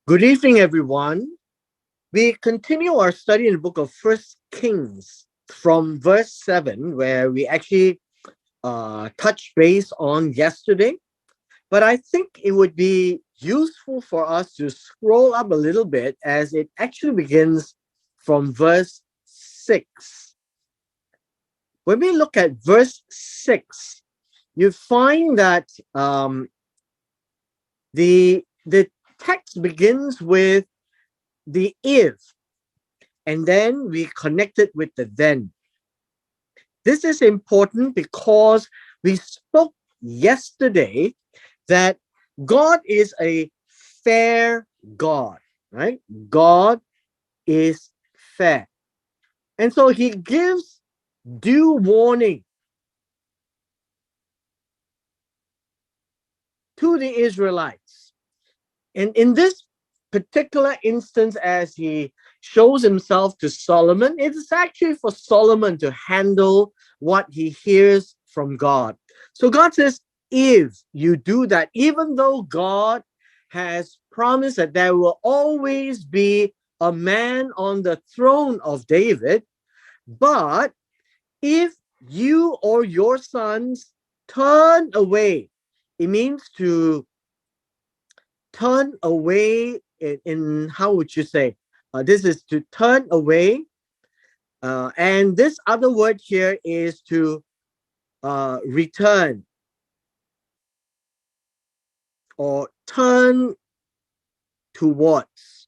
Good evening, everyone. We continue our study in the book of First Kings from verse 7, where we actually touched base on yesterday. But I think it would be useful for us to scroll up a little bit as it actually begins from verse 6. When we look at verse 6, you find that the text begins with the if, and then we connect it with the then. This is important because we spoke yesterday that God is a fair God, right? God is fair. And so he gives due warning to the Israelites. And in this particular instance, as he shows himself to Solomon, it is actually for Solomon to handle what he hears from God. So God says, if you do that, even though God has promised that there will always be a man on the throne of David, but if you or your sons turn away, it means to turn away in how would you say, this is to turn away, and this other word here is to return or turn towards.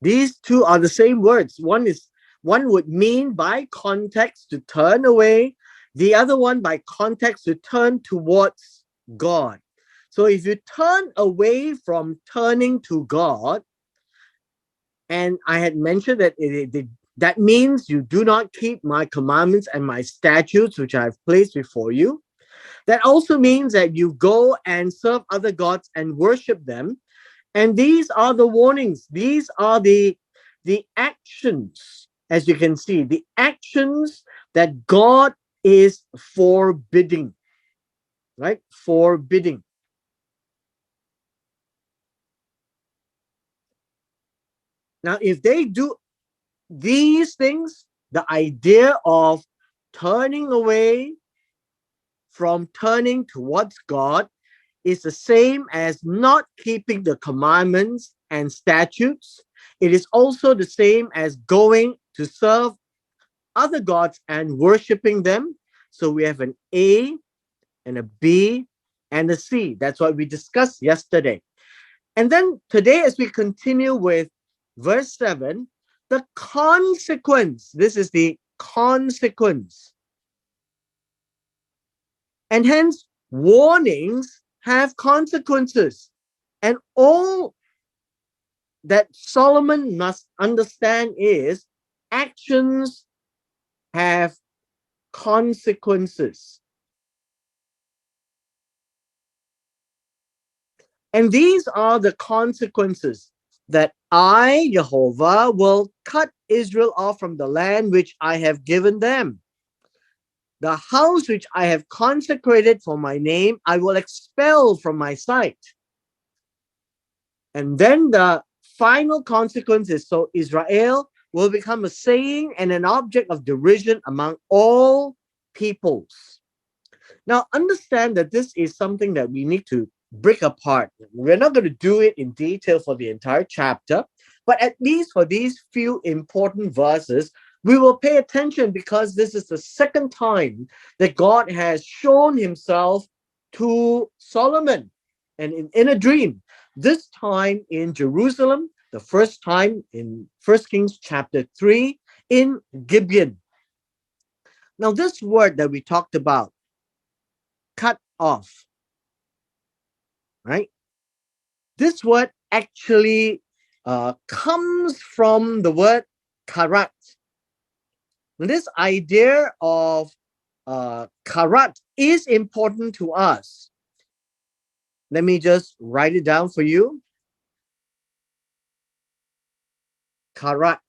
These two are the same words. One would mean by context to turn away, the other one by context to turn towards God. So if you turn away from turning to God, and I had mentioned that that means you do not keep my commandments and my statutes, which I have placed before you. That also means that you go and serve other gods and worship them. And these are the warnings. These are the actions, as you can see, the actions that God is forbidding, right? Forbidding. Now, if they do these things, the idea of turning away from turning towards God is the same as not keeping the commandments and statutes. It is also the same as going to serve other gods and worshiping them. So we have an A and a B and a C. That's what we discussed yesterday. And then today, as we continue with verse 7, the consequence, this is the consequence. And hence, warnings have consequences. And all that Solomon must understand is actions have consequences. And these are the consequences that I, Jehovah, will cut Israel off from the land which I have given them. The house which I have consecrated for my name, I will expel from my sight. And then the final consequence is so Israel will become a saying and an object of derision among all peoples. Now, understand that this is something that we need to break apart. We're not going to do it in detail for the entire chapter, but at least for these few important verses, we will pay attention because this is the second time that God has shown himself to Solomon and in a dream. This time in Jerusalem, the first time in First Kings chapter 3 in Gibeon. Now, this word that we talked about, cut off, right? This word actually comes from the word karat. This idea of karat is important to us. Let me just write it down for you. Karat.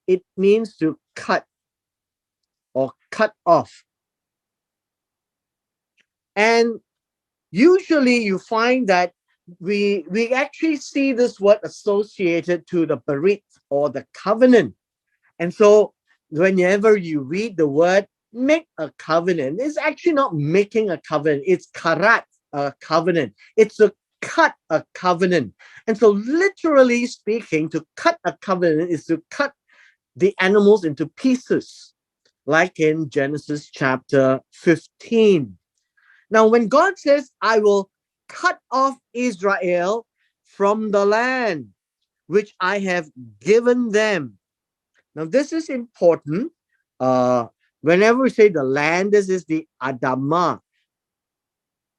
It means to cut or cut off. And Usually you find that we actually see this word associated to the Berit or the covenant. And so whenever you read the word make a covenant, it's actually not making a covenant, it's karat, a covenant. It's to cut a covenant. And so literally speaking, to cut a covenant is to cut the animals into pieces, like in Genesis chapter 15. Now, when God says, I will cut off Israel from the land which I have given them. Now, this is important. Uh, Whenever we say the land, this is the Adamah.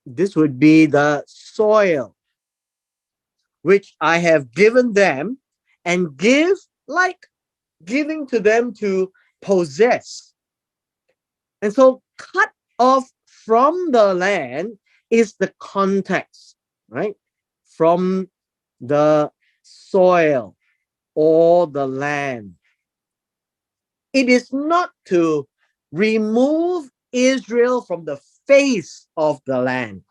This would be the soil which I have given them, and give like giving to them to possess. And so, cut off from the land is the context, right? From the soil or the land. It is not to remove Israel from the face of the land.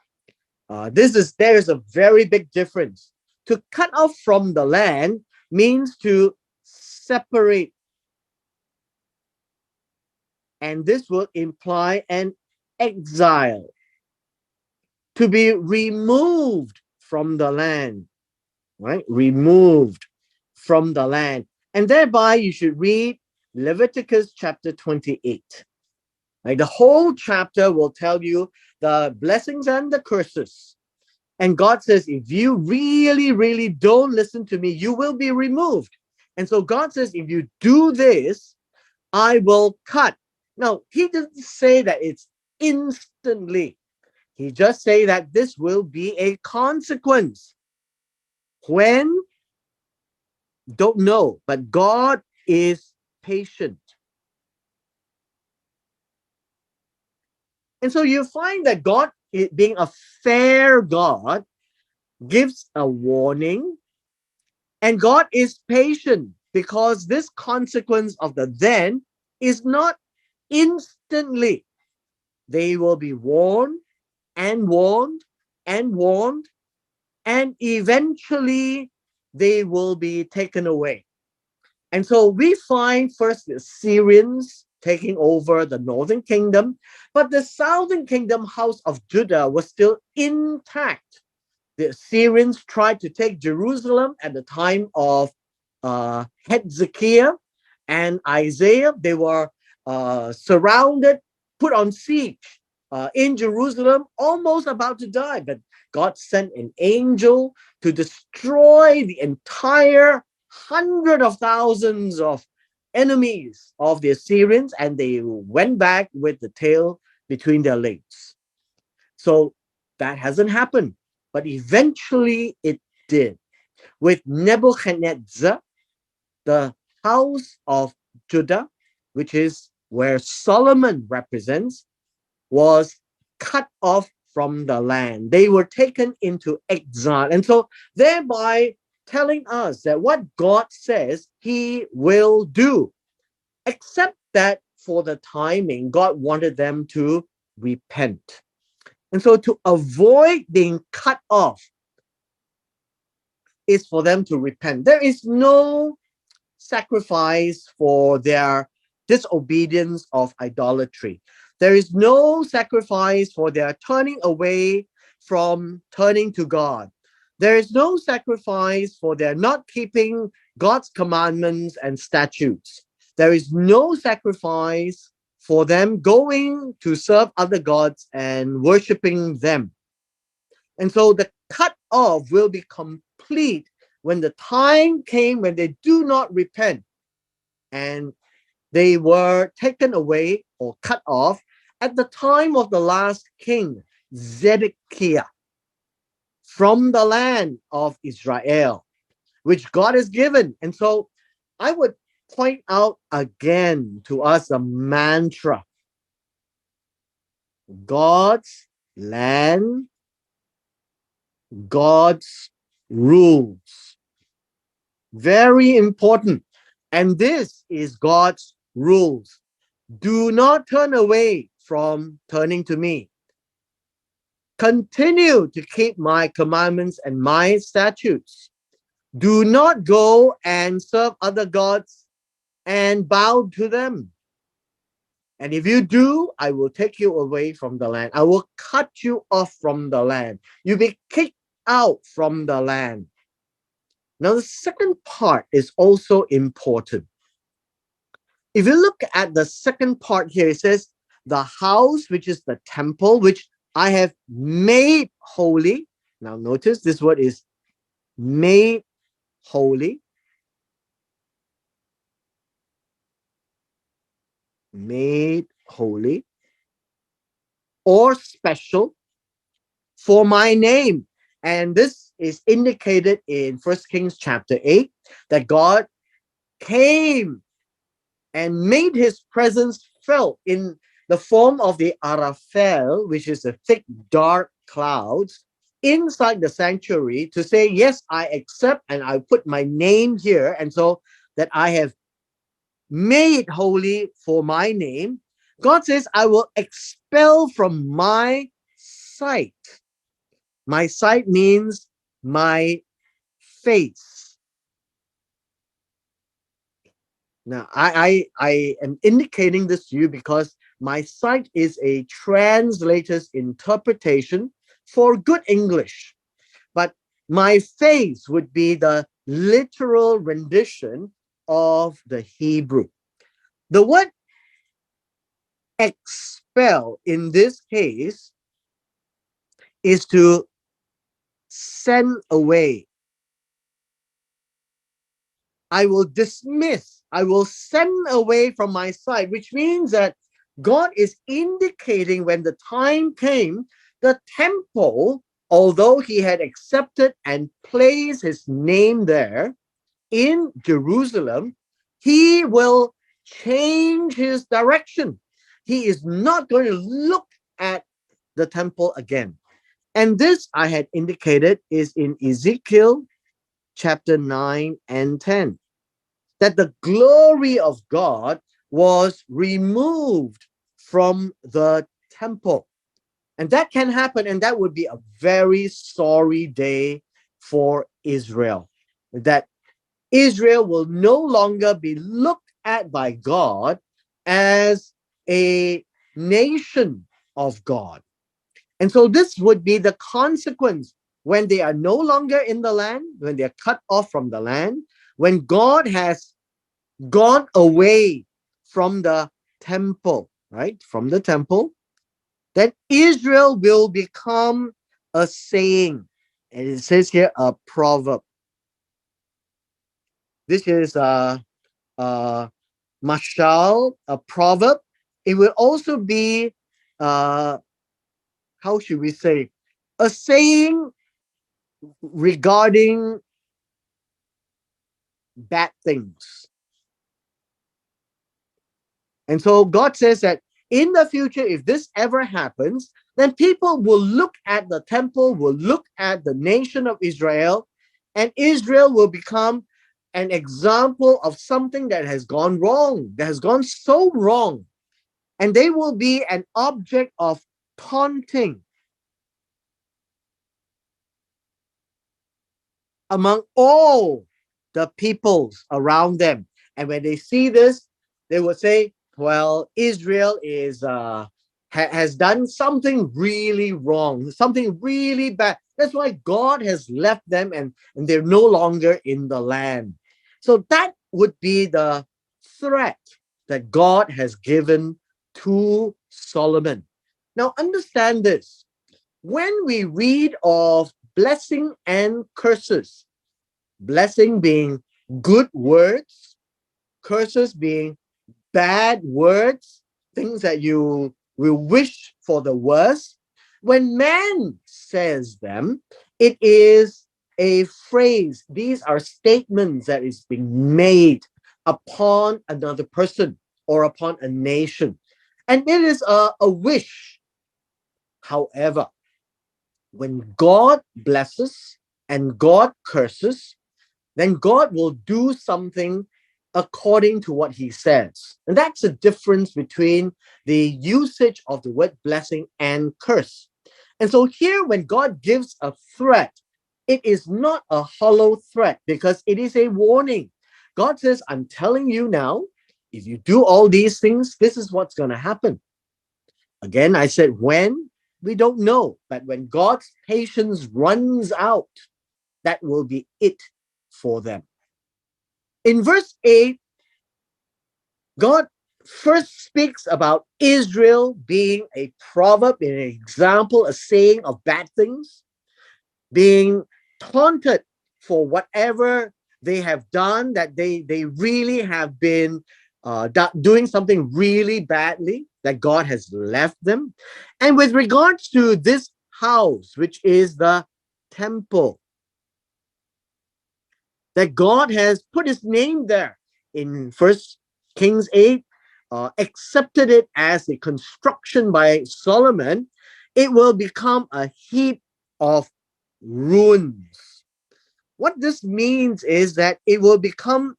There is a very big difference. To cut off from the land means to separate, and this will imply an exile. To be removed from the land, right? Removed from the land. And thereby you should read Leviticus chapter 28. Like the whole chapter will tell you the blessings and the curses. And God says, if you really, really don't listen to me, you will be removed. And so God says, if you do this, I will cut. Now, he doesn't say that it's instantly. He just say that this will be a consequence. When? Don't know. But God is patient. And so you find that God, being a fair God, gives a warning, and God is patient because this consequence of the then is not instantly. They will be warned and warned and warned, and eventually they will be taken away. And so we find first the Syrians taking over the northern kingdom, but the southern kingdom, house of Judah, was still intact. The Assyrians tried to take Jerusalem at the time of Hezekiah and Isaiah. They were surrounded, put on siege in Jerusalem, almost about to die. But God sent an angel to destroy the entire hundred of thousands of enemies of the Assyrians, and they went back with the tail between their legs. So that hasn't happened, but eventually it did. With Nebuchadnezzar, the house of Judah, which is where Solomon represents, was cut off from the land. They were taken into exile. And so, thereby telling us that what God says he will do, except that for the timing, God wanted them to repent. And so, to avoid being cut off is for them to repent. There is no sacrifice for their disobedience of idolatry. There is no sacrifice for their turning away from turning to God. There is no sacrifice for their not keeping God's commandments and statutes. There is no sacrifice for them going to serve other gods and worshiping them. And so the cut off will be complete when the time came when they do not repent, and they were taken away or cut off at the time of the last king, Zedekiah, from the land of Israel, which God has given. And so I would point out again to us a mantra: God's land, God's rules. Very important. And this is God's rules. Do not turn away from turning to me. Continue to keep my commandments and my statutes. Do not go and serve other gods and bow to them. And if you do, I will take you away from the land. I will cut you off from the land. You'll be kicked out from the land. Now, the second part is also important. If you look at the second part here, it says, the house, which is the temple, which I have made holy. Now, notice this word is made holy. Made holy or special for my name. And this is indicated in 1 Kings chapter 8, that God came and made his presence felt in the form of the Araphel, which is the thick, dark clouds, inside the sanctuary to say, yes, I accept and I put my name here. And so that I have made holy for my name. God says, I will expel from my sight. My sight means my face. Now, I am indicating this to you because my sight is a translator's interpretation for good English. But my face would be the literal rendition of the Hebrew. The word expel in this case is to send away. I will dismiss, I will send away from my sight, which means that God is indicating when the time came, the temple, although he had accepted and placed his name there in Jerusalem, he will change his direction. He is not going to look at the temple again. And this I had indicated is in Ezekiel chapter 9 and 10, that the glory of God was removed from the temple. And that can happen, and that would be a very sorry day for Israel. That Israel will no longer be looked at by God as a nation of God. And so this would be the consequence when they are no longer in the land, when they are cut off from the land, when God has gone away from the temple, right? From the temple, then Israel will become a saying. And it says here a proverb. This is mashal, a proverb. It will also be, how should we say, a saying regarding bad things. And so God says that in the future, if this ever happens, then people will look at the temple, will look at the nation of Israel, and Israel will become an example of something that has gone wrong, that has gone so wrong. And they will be an object of taunting among all the peoples around them. And when they see this, they will say, well, Israel is has done something really wrong, something really bad. That's why God has left them, and they're no longer in the land. So that would be the threat that God has given to Solomon. Now, understand this. When we read of blessing and curses, blessing being good words, curses being bad words, things that you will wish for the worst. When man says them, it is a phrase. These are statements that is being made upon another person or upon a nation. And it is a wish. However, when God blesses and God curses, then God will do something according to what he says. And that's the difference between the usage of the word blessing and curse. And so here, when God gives a threat, it is not a hollow threat because it is a warning. God says, I'm telling you now, if you do all these things, this is what's going to happen. Again, I said when, we don't know, but when God's patience runs out, that will be it for them. In verse 8, God first speaks about Israel being a proverb, an example, a saying of bad things, being taunted for whatever they have done, that they really have been doing something really badly, that God has left them. And with regards to this house, which is the temple, that God has put his name there in First Kings 8, accepted it as a construction by Solomon, it will become a heap of ruins. What this means is that it will become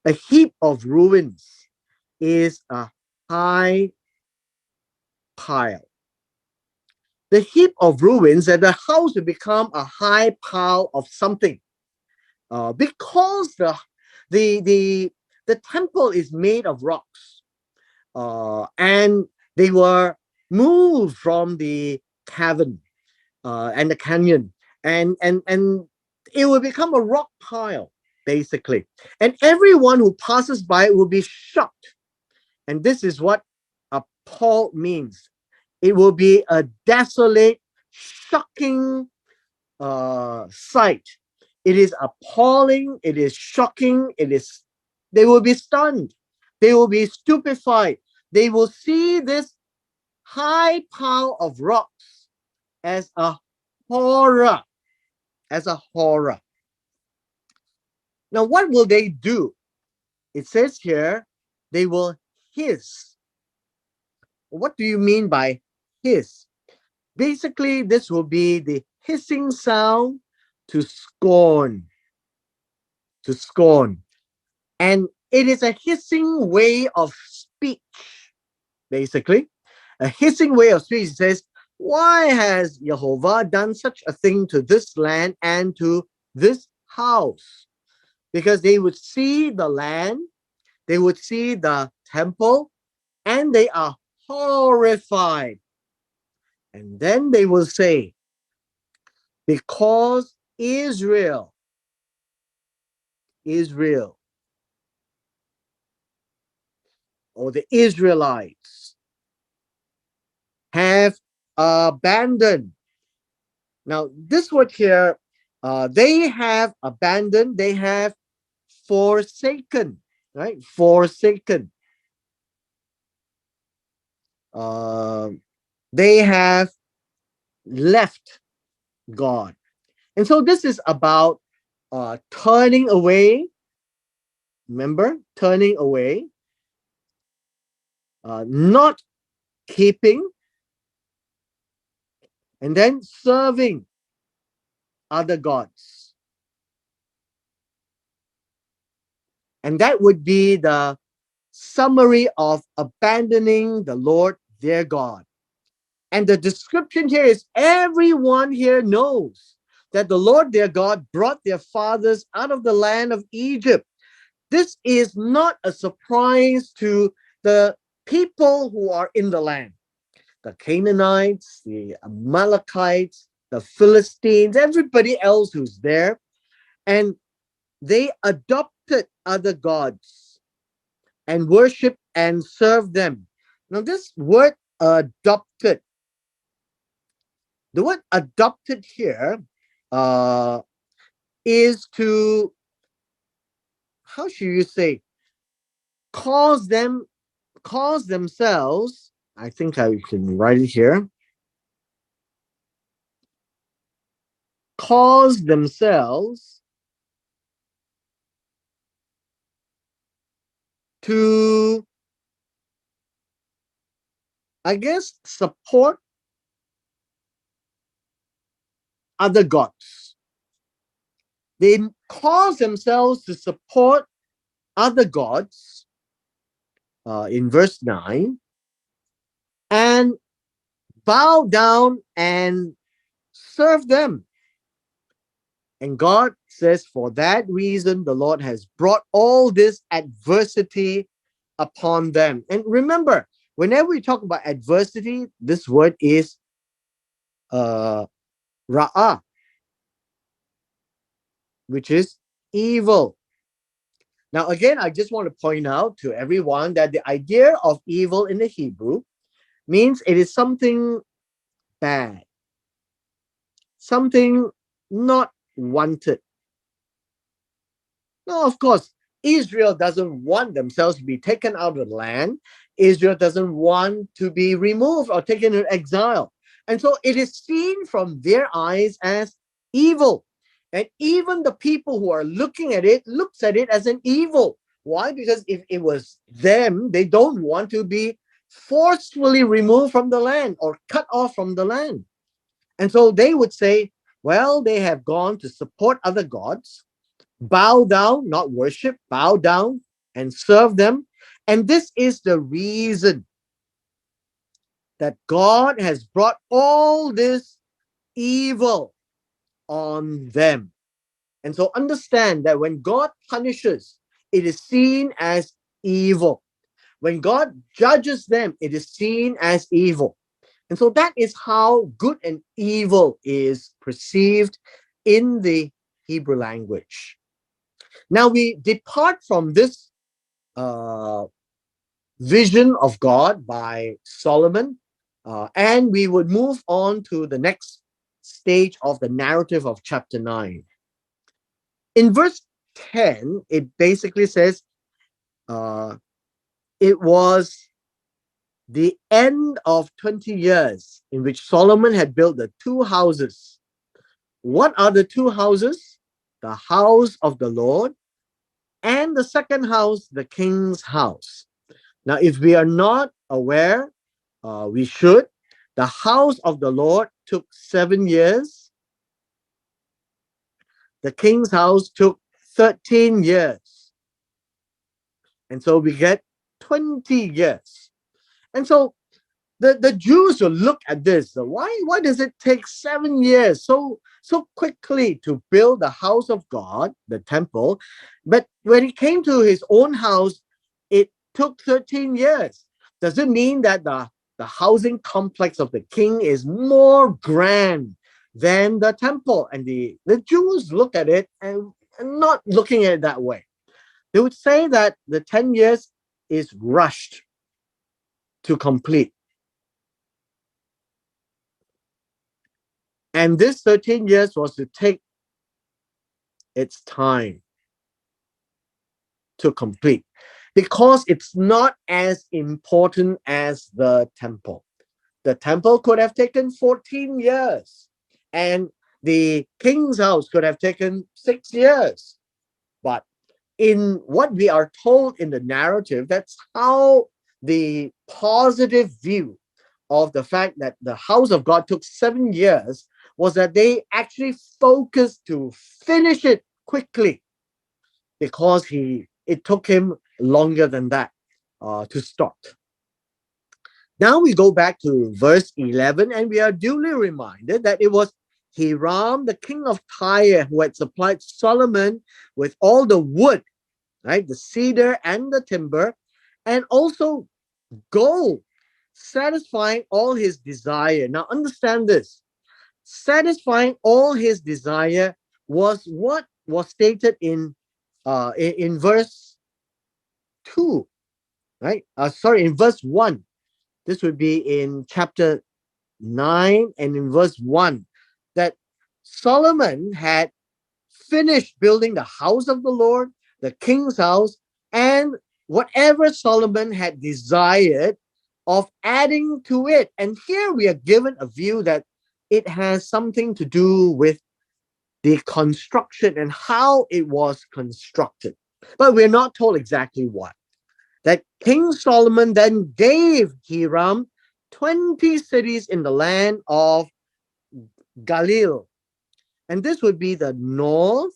a heap of ruins, is a high pile. The heap of ruins, that the house will become a high pile of something, because the the the temple is made of rocks, and they were moved from the cavern and the canyon, and it will become a rock pile basically, and everyone who passes by will be shocked. And this is what appalled means. It will be a desolate, shocking sight. It is appalling, it is shocking, they will be stunned, they will be stupefied, they will see this high pile of rocks as a horror, as a horror. Now, what will they do? It says here, they will hiss. What do you mean by hiss? Basically, this will be the hissing sound to scorn, to scorn. And it is a hissing way of speech, basically. A hissing way of speech. It says, why has Jehovah done such a thing to this land and to this house? Because they would see the land, they would see the temple, and they are horrified. And then they will say, because Israel, or the Israelites have abandoned. Now, this word here, they have abandoned, they have forsaken, right? Forsaken. Uh, they have left God. And so this is about turning away. Remember, turning away, not keeping, and then serving other gods. And that would be the summary of abandoning the Lord their God. And the description here is everyone here knows that the Lord their God brought their fathers out of the land of Egypt. This is not a surprise to the people who are in the land. The Canaanites, the Amalekites, the Philistines, everybody else who's there. And they adopted other gods and worship and serve them. Now, this word adopted, the word adopted here uh, is to, how should you say, cause themselves, I think I can write it here, cause themselves to, I guess, support other gods. They cause themselves to support other gods in verse 9, and bow down and serve them. And God says, for that reason, the Lord has brought all this adversity upon them. And remember, whenever we talk about adversity, this word is uh, ra'ah, which is evil. Now, again, I just want to point out to everyone that the idea of evil in the Hebrew means it is something bad, something not wanted. Now, of course, Israel doesn't want themselves to be taken out of the land. Israel doesn't want to be removed or taken into exile. And so it is seen from their eyes as evil. And even the people who are looking at it looks at it as an evil. Why? Because if it was them, they don't want to be forcefully removed from the land or cut off from the land. And so they would say, well, they have gone to support other gods, bow down, not worship, bow down and serve them. And this is the reason that God has brought all this evil on them. And so understand that when God punishes, it is seen as evil. When God judges them, it is seen as evil. And so that is how good and evil is perceived in the Hebrew language. Now we depart from this uh, vision of God by Solomon, and we would move on to the next stage of the narrative of chapter 9. In verse 10, it basically says, uh, it was the end of 20 years in which Solomon had built the two houses. What are the two houses? The house of the Lord, and the second house, the king's house. Now, if we are not aware, we should. The house of the Lord took 7 years. The king's house took 13 years. And so we get 20 years. And so the Jews will look at this. Why does it take 7 years so quickly to build the house of God, the temple? But when it came to his own house, it took 13 years. Does it mean that the housing complex of the king is more grand than the temple? And the Jews look at it and not looking at it that way. They would say that the 10 years is rushed to complete. And this 13 years was to take its time to complete because it's not as important as the temple. The temple could have taken 14 years, and the king's house could have taken 6 years. But in what we are told in the narrative, that's how the positive view of the fact that the house of God took 7 years was that they actually focused to finish it quickly because it took him longer than that to start. Now we go back to verse 11, and we are duly reminded that it was Hiram, the king of Tyre, who had supplied Solomon with all the wood, right, the cedar and the timber, and also gold, satisfying all his desire. Now understand this. Satisfying all his desire was what was stated in verse 2, right? Sorry, in verse 1. This would be in chapter 9 and in verse 1, that Solomon had finished building the house of the Lord, the king's house, and whatever Solomon had desired of adding to it. And here we are given a view that it has something to do with the construction and how it was constructed. But we're not told exactly what. That King Solomon then gave Hiram 20 cities in the land of Galil. And this would be the north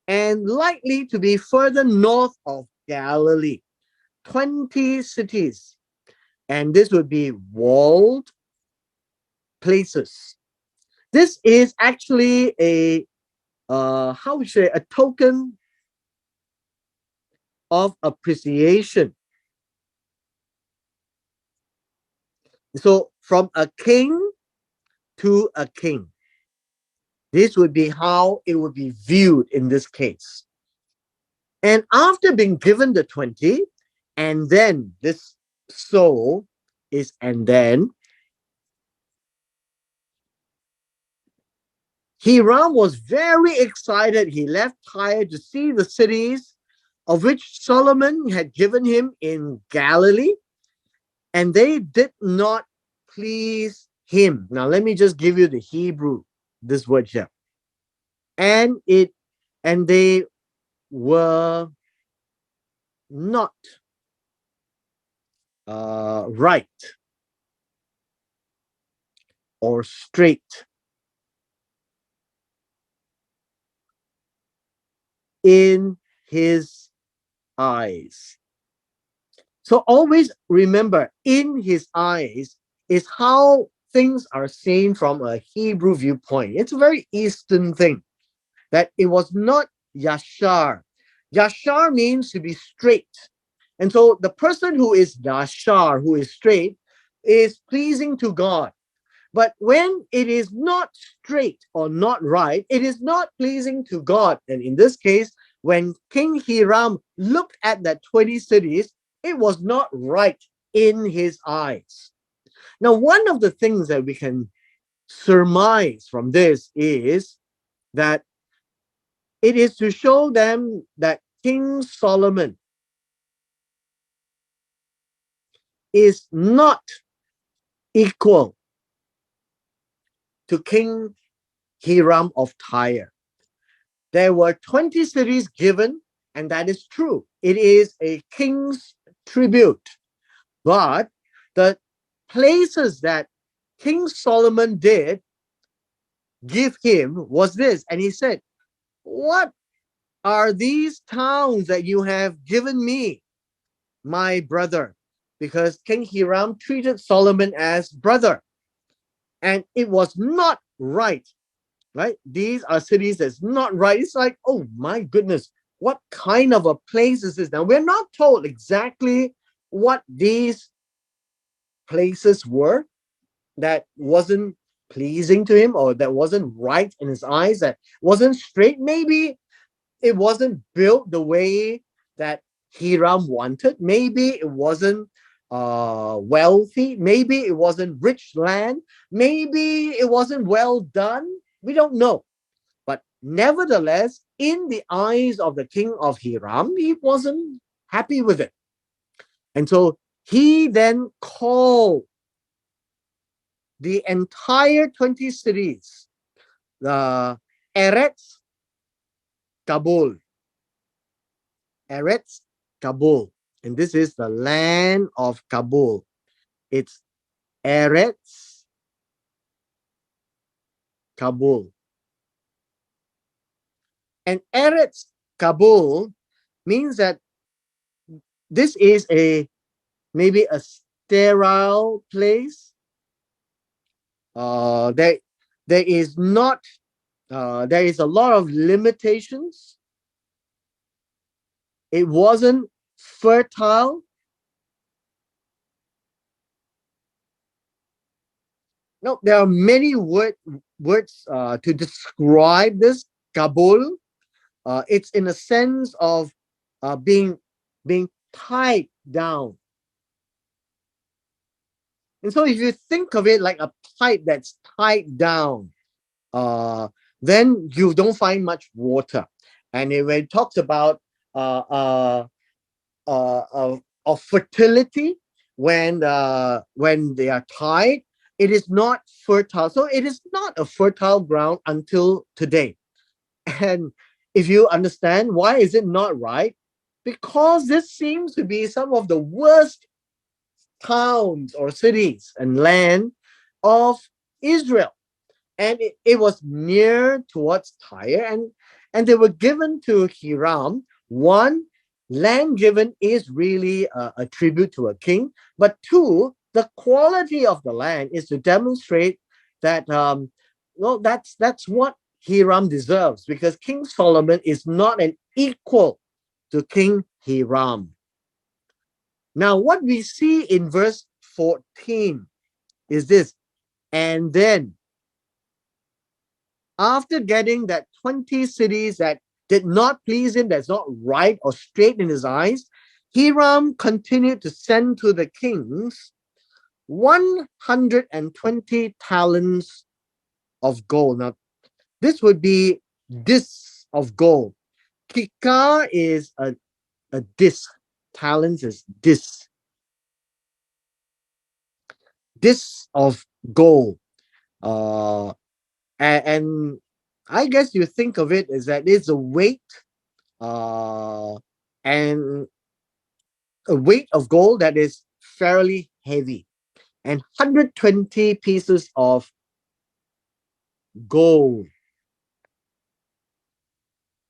and likely to be further north of Galilee. 20 cities. and this would be walled places. This is actually a how would you say, a token of appreciation. So from a king to a king, this would be how it would be viewed in this case. And after being given the 20, and then this soul is, and then Hiram was very excited. He left Tyre to see the cities of which Solomon had given him in Galilee, and they did not please him. Now, let me just give you the Hebrew, this word here. And they were not right or straight in his eyes. So always remember, in his eyes is how things are seen from a Hebrew viewpoint. It's a very Eastern thing, that it was not Yashar. Yashar means to be straight. And so the person who is Yashar, who is straight, is pleasing to God. But when it is not straight or not right, it is not pleasing to God. And in this case, when King Hiram looked at that 20 cities, it was not right in his eyes. Now, one of the things that we can surmise from this is that it is to show them that King Solomon is not equal to King Hiram of Tyre. There were 20 cities given, and that is true. It is a king's tribute. But the places that King Solomon did give him was this. And he said, "What are these towns that you have given me, my brother?" Because King Hiram treated Solomon as brother. And it was not right, right? These are cities that's not right. It's like, oh my goodness, what kind of a place is this? Now, we're not told exactly what these places were that wasn't pleasing to him, or that wasn't right in his eyes, that wasn't straight. Maybe it wasn't built the way that Hiram wanted. Maybe it wasn't wealthy. Maybe it wasn't rich land. Maybe it wasn't well done. We don't know. But nevertheless, in the eyes of the king of Hiram, he wasn't happy with it. And so he then called the entire 20 cities, the Eretz Kabul. Eretz Kabul. And this is the land of Kabul. It's Eretz Kabul. And Eretz Kabul means that this is maybe a sterile place. There is not there is a lot of limitations. It wasn't fertile. No, there are many words to describe this Kabul. It's in a sense of being tied down. And so if you think of it like a pipe that's tied down, uh, then you don't find much water. And when it talks about uh, uh, of fertility, when they are tied, it is not fertile. So it is not a fertile ground until today. And if you understand why is it not right, because this seems to be some of the worst towns or cities and land of Israel. And it was near towards Tyre, and they were given to Hiram. One, land given is really a tribute to a king, but two, the quality of the land is to demonstrate that well, that's what Hiram deserves, because King Solomon is not an equal to King Hiram. Now, what we see in verse 14 is this. And then, after getting that 20 cities that did not please him, that's not right or straight in his eyes, Hiram continued to send to the kings 120 talents of gold. Now, this would be discs of gold. Kikar is a disc. Talents is disc. Discs of gold. Uh, and I guess you think of it as that it's a weight, uh, and a weight of gold that is fairly heavy, and 120 pieces of gold.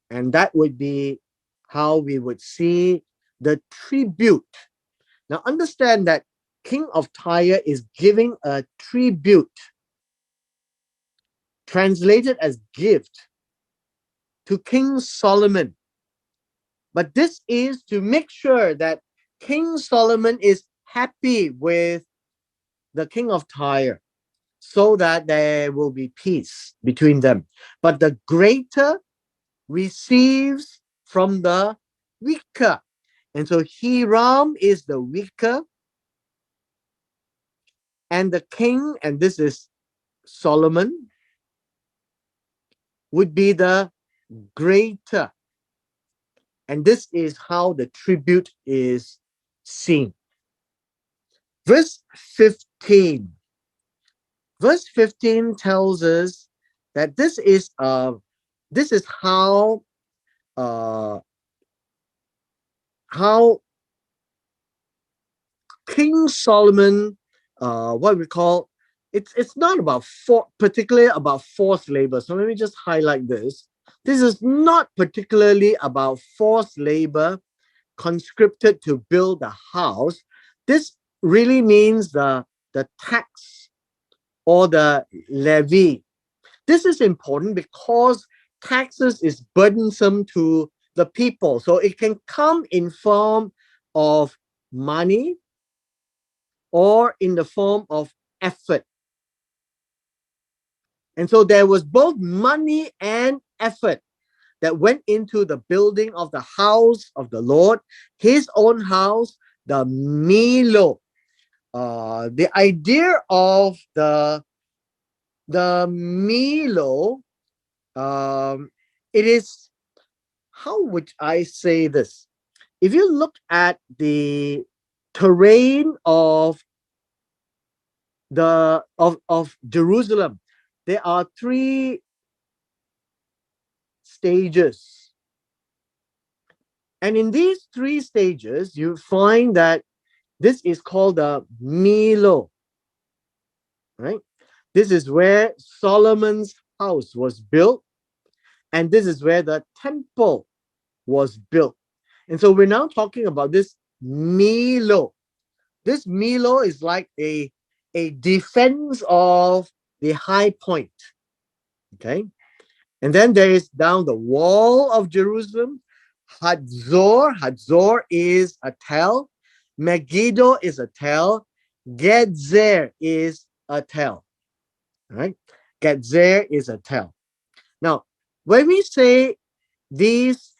And that would be how we would see the tribute. Now, understand that King of Tyre is giving a tribute, translated as gift, to King Solomon. But this is to make sure that King Solomon is happy with the King of Tyre, so that there will be peace between them. But the greater receives from the weaker. And so Hiram is the weaker, and the king, and this is Solomon, would be the greater. And this is how the tribute is seen. Verse 15. Verse 15 tells us that this is uh how King Solomon, what we call, it's not about particularly about forced labor. So let me just highlight this. This is not particularly about forced labor conscripted to build a house. This really means the tax or the levy. This is important because taxes is burdensome to the people. So it can come in form of money or in the form of effort. And so there was both money and effort that went into the building of the house of the Lord, his own house, the Milo. The idea of the Milo, it is, how would I say this? If you look at the terrain of Jerusalem, there are three stages. And in these three stages, you find that this is called the Milo, right? This is where Solomon's house was built, and this is where the temple was built. And so we're now talking about this Milo. This Milo is like a defense of the high point. Okay. And then there is down the wall of Jerusalem, Hadzor. Hadzor is a tell. Megiddo is a tell. Gezer is a tell. Right? Gezer is a tell. Now, when we say these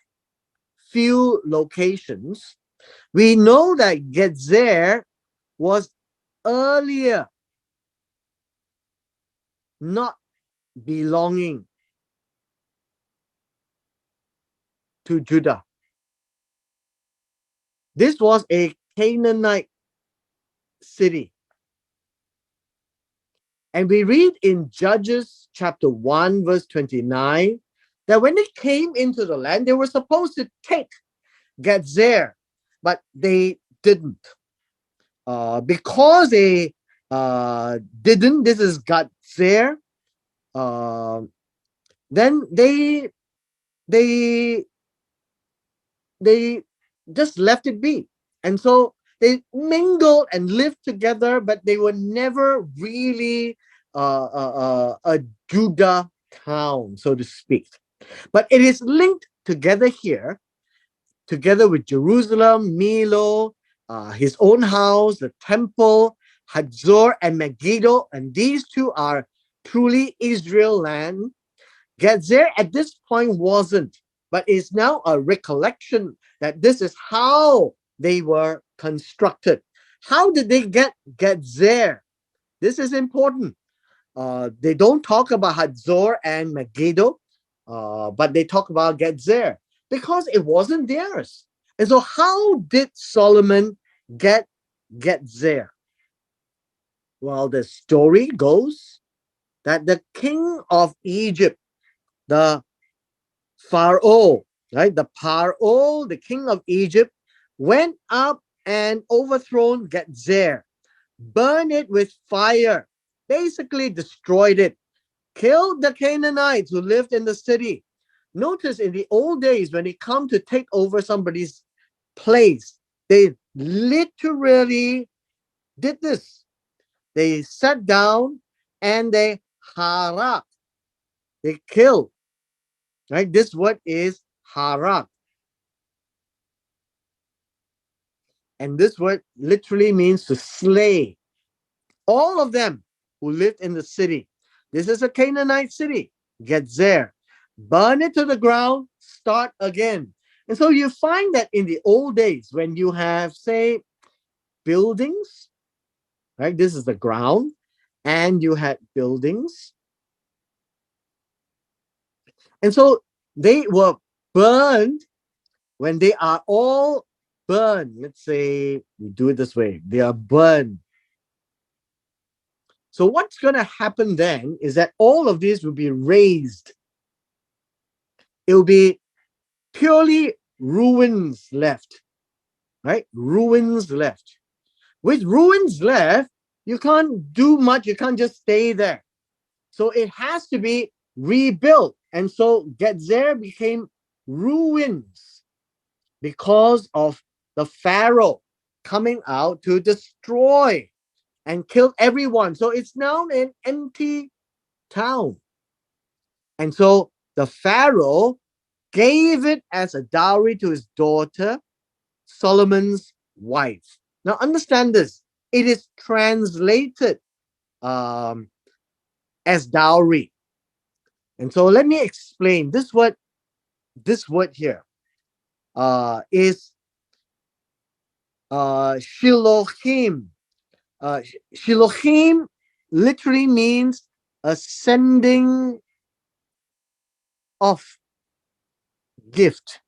few locations, we know that Gezer was earlier not belonging to Judah. This was a Canaanite city. And we read in Judges chapter 1, verse 29, that when they came into the land, they were supposed to take Gezer, but they didn't. Because they didn't, this is Gezer, then they they just left it be. And so they mingled and lived together, but they were never really a Judah town, so to speak. But it is linked together here, together with Jerusalem, Milo, his own house, the temple, Hazor, and Megiddo. And these two are truly Israel land. Gezer at this point wasn't, but is now a recollection that this is how they were constructed. How did they get there? This is important. They don't talk about Hazor and Megiddo, but they talk about Gezer because it wasn't theirs. And so, how did Solomon get there? Well, the story goes that the king of Egypt, the Pharaoh, right? The Pharaoh, the king of Egypt, went up and overthrown Gezer, burned it with fire, basically destroyed it, killed the Canaanites who lived in the city. Notice in the old days, when they come to take over somebody's place, they literally did this. They sat down and they harak, they killed. Right? This word is harak. And this word literally means to slay all of them who lived in the city. This is a Canaanite city. Gezer. Burn it to the ground, start again. And so you find that in the old days, when you have, say, buildings, right? This is the ground, and you had buildings. And so they were burned when they are all burned. Let's say we do it this way, they are burned. So what's going to happen then is that all of these will be raised. It will be purely ruins left, right? Ruins left. With ruins left, you can't do much. You can't just stay there. So it has to be rebuilt. And so Gezer became ruins because of the Pharaoh coming out to destroy and kill everyone. So it's now an empty town. And so the Pharaoh gave it as a dowry to his daughter, Solomon's wife. Now understand this. It is translated as dowry. And so let me explain. This word here is Shilohim. Shilohim literally means a sending of gift.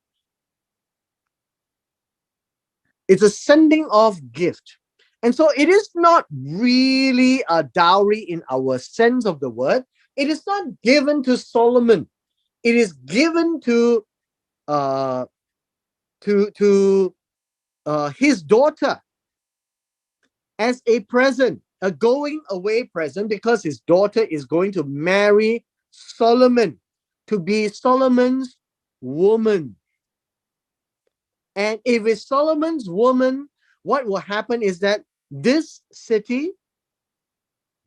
It's a sending of gift. And so it is not really a dowry in our sense of the word. It is not given to Solomon. It is given to his daughter as a present, a going away present, because his daughter is going to marry Solomon to be Solomon's woman. And if it's Solomon's woman, what will happen is that this city,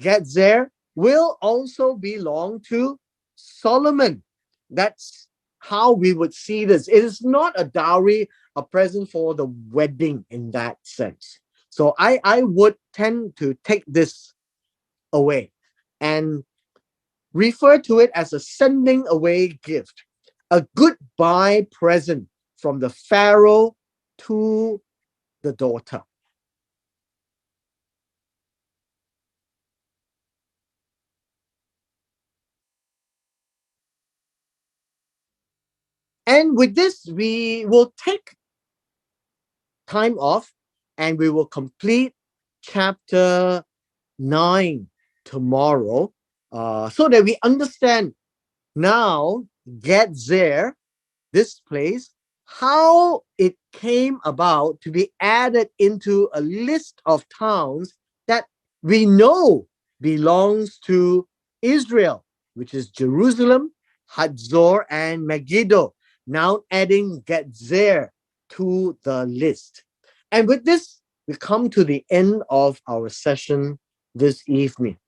Gezer, will also belong to Solomon. That's how we would see this. It is not a dowry, a present for the wedding in that sense. So I would tend to take this away and refer to it as a sending away gift, a goodbye present from the Pharaoh to the daughter. And with this, we will take time off and we will complete chapter 9 tomorrow, so that we understand now, Gezer, this place, how it came about to be added into a list of towns that we know belongs to Israel, which is Jerusalem, Hazor, and Megiddo. Now adding Gezer. to the list. And with this, we come to the end of our session this evening.